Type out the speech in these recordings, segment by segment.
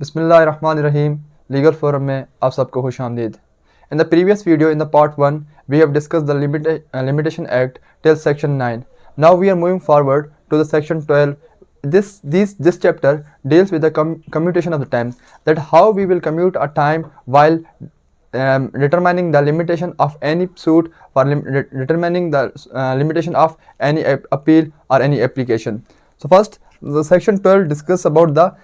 बिस्मिल्लाहिर्रहमानिर्रहीम। Legal forum में आप सबको खुश आमदीद। In the previous video, in the part 1, we have discussed the Limitation Act till section 9. Now we are moving forward to the section 12. This chapter deals with the commutation of the time, that how we will commute a time while determining the limitation of any suit, for determining the limitation of any appeal or any application. So first, the section 12 discuss about the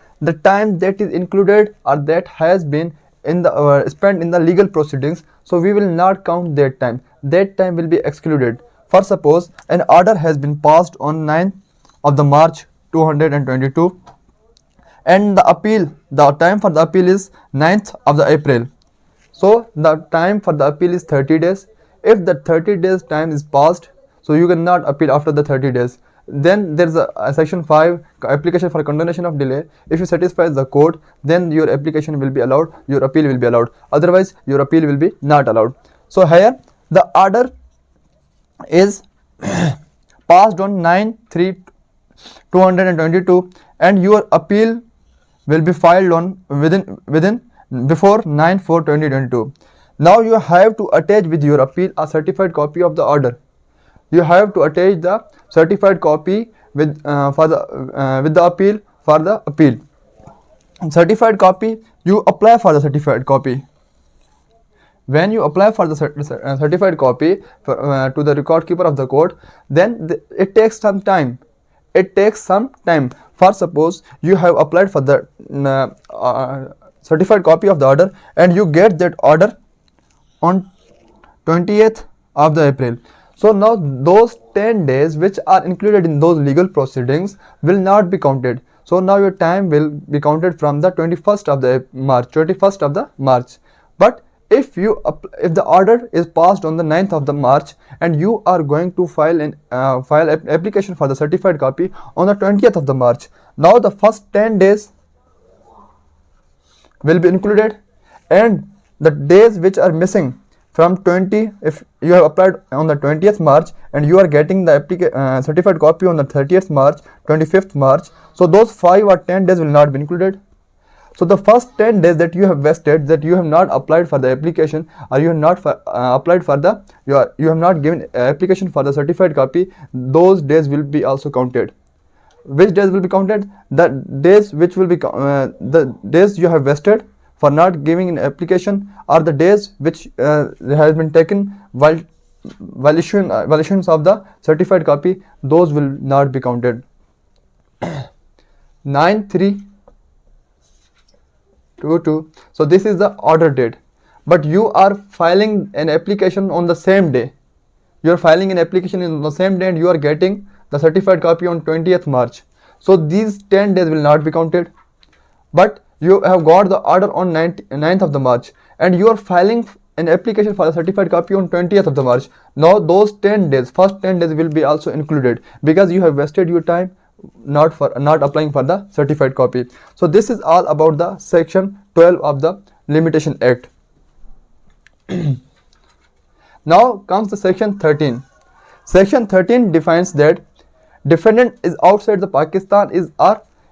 time that is included or that has been in the spent in the legal proceedings. So we will not count that time. That time will be excluded. For suppose an order has been passed on 9th of the March 222, and the time for the appeal is 9th of the April. So the time for the appeal is 30 days. If the 30 days time is passed, so you cannot appeal after the 30 days. Then there is a section 5, application for condonation of delay. If you satisfy the court, then your application will be allowed, your appeal will be allowed. Otherwise, your appeal will be not allowed. So here the order is passed on 9/3/222, and your appeal will be filed on within before 9/4/2022. Now you have to attach with your appeal a certified copy of the order. You have to attach the certified copy with the appeal for the appeal. Certified copy, you apply for the certified copy. When you apply for the certified copy to the record keeper of the court, then it takes some time. It takes some time. For suppose you have applied for the certified copy of the order, and you get that order on 20th of the April. So now those 10 days which are included in those legal proceedings will not be counted. So now your time will be counted from the 21st of the March. But if the order is passed on the 9th of the March, and you are going to file an application for the certified copy on the 20th of the March, now the first 10 days will be included, and the days which are missing from 20, if you have applied on the 20th March and you are getting the certified copy on the 30th March, 25th March, so those 5 or 10 days will not be included. So the first 10 days that you have wasted, that you have not applied for the application, or you have not applied for the you have not given application for the certified copy, those days will be also counted. Which days will be counted? The days which will be the days you have wasted for not giving an application, or the days which has been taken while issuance of the certified copy, those will not be counted. 9/3/22. So this is the order date, but you are filing an application on the same day. You are filing an application on the same day, and you are getting the certified copy on 20th March. So these 10 days will not be counted. But you have got the order on 9th of the March, and you are filing an application for a certified copy on 20th of the March. Now those 10 days, first 10 days will be also included, because you have wasted your time not applying for the certified copy. So this is all about the section 12 of the Limitation Act. Now comes the section 13. Section 13 defines that defendant is outside the Pakistan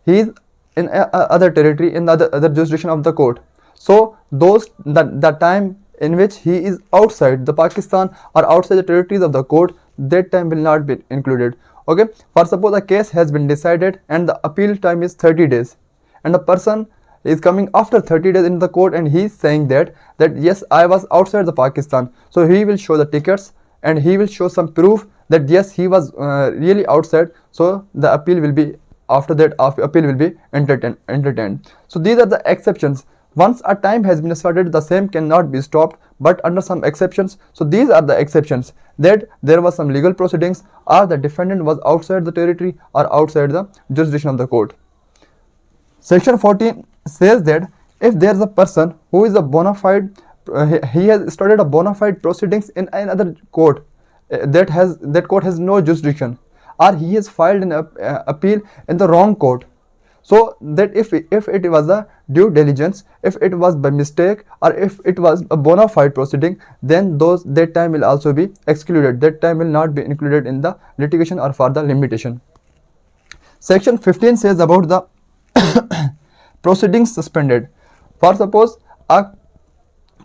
he is in other territory, in the other jurisdiction of the court. So the time in which he is outside the Pakistan or outside the territories of the court, that time will not be included. Okay, for suppose a case has been decided and the appeal time is 30 days, and the person is coming after 30 days in the court, and he is saying that yes, I was outside the Pakistan. So he will show the tickets, and he will show some proof that yes, he was really outside. So the appeal will be, after that appeal will be entertained. So these are the exceptions. Once a time has been started, the same cannot be stopped, but under some exceptions. So these are the exceptions, that there was some legal proceedings, or the defendant was outside the territory or outside the jurisdiction of the court. Section 14 says that if there is a person who is a bona fide, he has started a bona fide proceedings in another court, that court has no jurisdiction, or he has filed an appeal in the wrong court. So that if it was a due diligence, if it was by mistake, or if it was a bona fide proceeding, then that time will also be excluded. That time will not be included in the litigation or for the limitation. Section 15 says about the proceedings suspended. For suppose a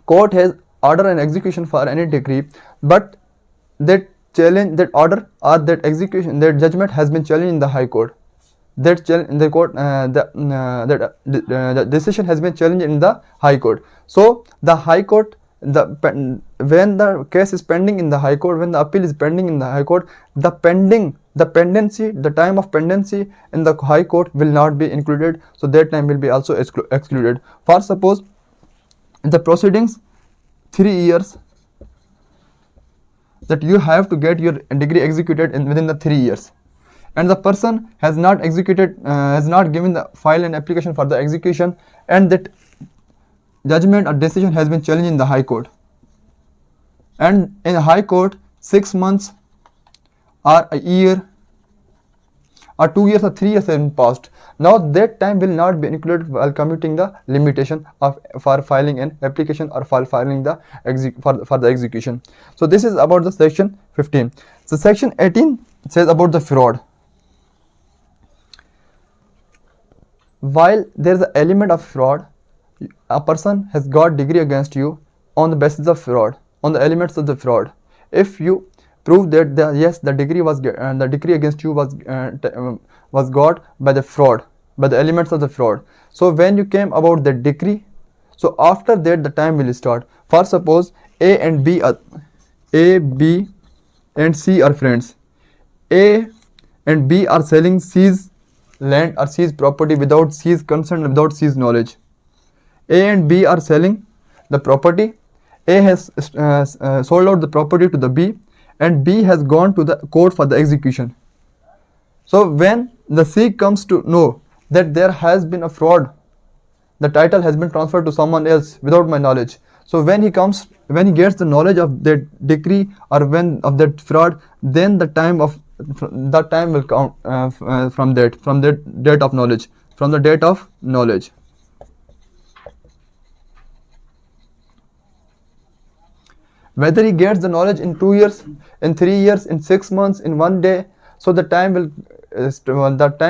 court has order and execution for any decree, but that challenge, that order or that execution, that judgment has been challenged in the High Court. That in the court, the decision has been challenged in the High Court. So the High Court, when the case is pending in the High Court, when the appeal is pending in the High Court, the pendency, the time of pendency in the High Court will not be included. So that time will be also excluded. For suppose the proceedings 3 years, that you have to get your degree executed within the 3 years, and the person has not executed, has not given the file and application for the execution, and that judgment or decision has been challenged in the High Court, and in the High Court 6 months or a year or 2 years or 3 years have been passed. Now that time will not be included while commuting the limitation for filing an application or for filing the for the execution. So this is about the section 15. So section 18 says about the fraud. While there is an element of fraud, a person has got degree against you on the basis of fraud, on the elements of the fraud. If you prove that yes, the degree against you was got by the fraud, by the elements of the fraud. So when you came about the decree, so after that the time will start. For suppose A, B and C are friends. A and B are selling C's land or C's property without C's consent, without C's knowledge. A and B are selling the property. A has sold out the property to the B, and B has gone to the court for the execution. So when the C comes to know that there has been a fraud, the title has been transferred to someone else without my knowledge. So when he gets the knowledge of that decree or when of that fraud, then the time will count from the date of knowledge, from the date of knowledge. Whether he gets the knowledge in 2 years, in 3 years, in 6 months, in 1 day, so the time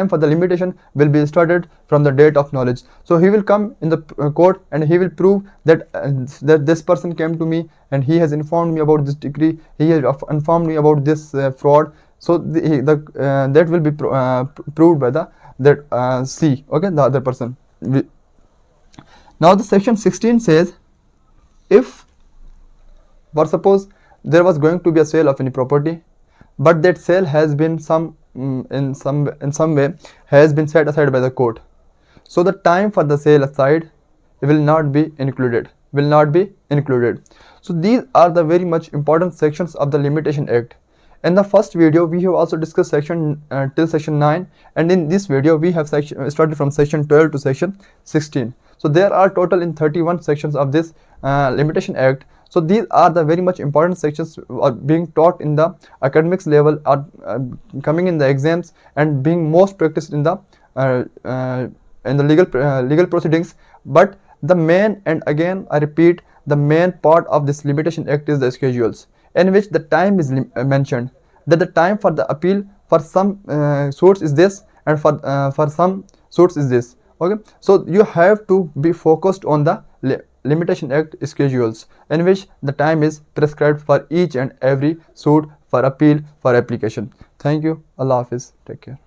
for the limitation will be started from the date of knowledge. So he will come in the court and he will prove that that this person came to me and he has informed me about this decree, he has informed me about this fraud. So that will be proved by that C, okay, the other person. Now the section 16 says, if, for suppose there was going to be a sale of any property, but that sale has been in some way has been set aside by the court. So the time for the sale aside will not be included. So these are the very much important sections of the Limitation Act. In the first video we have also discussed section till section 9, and in this video we have started from section 12 to section 16. So there are total in 31 sections of this Limitation Act. So these are the very much important sections being taught in the academics level, or coming in the exams, and being most practiced in the legal proceedings. But the main, and again I repeat, the main part of this Limitation Act is the schedules, in which the time is mentioned, that the time for the appeal for some suits is this, and for some suits is this. Okay, so you have to be focused on the Limitation Act schedules, in which the time is prescribed for each and every suit, for appeal, for application. Thank you. Allah Hafiz. Take care.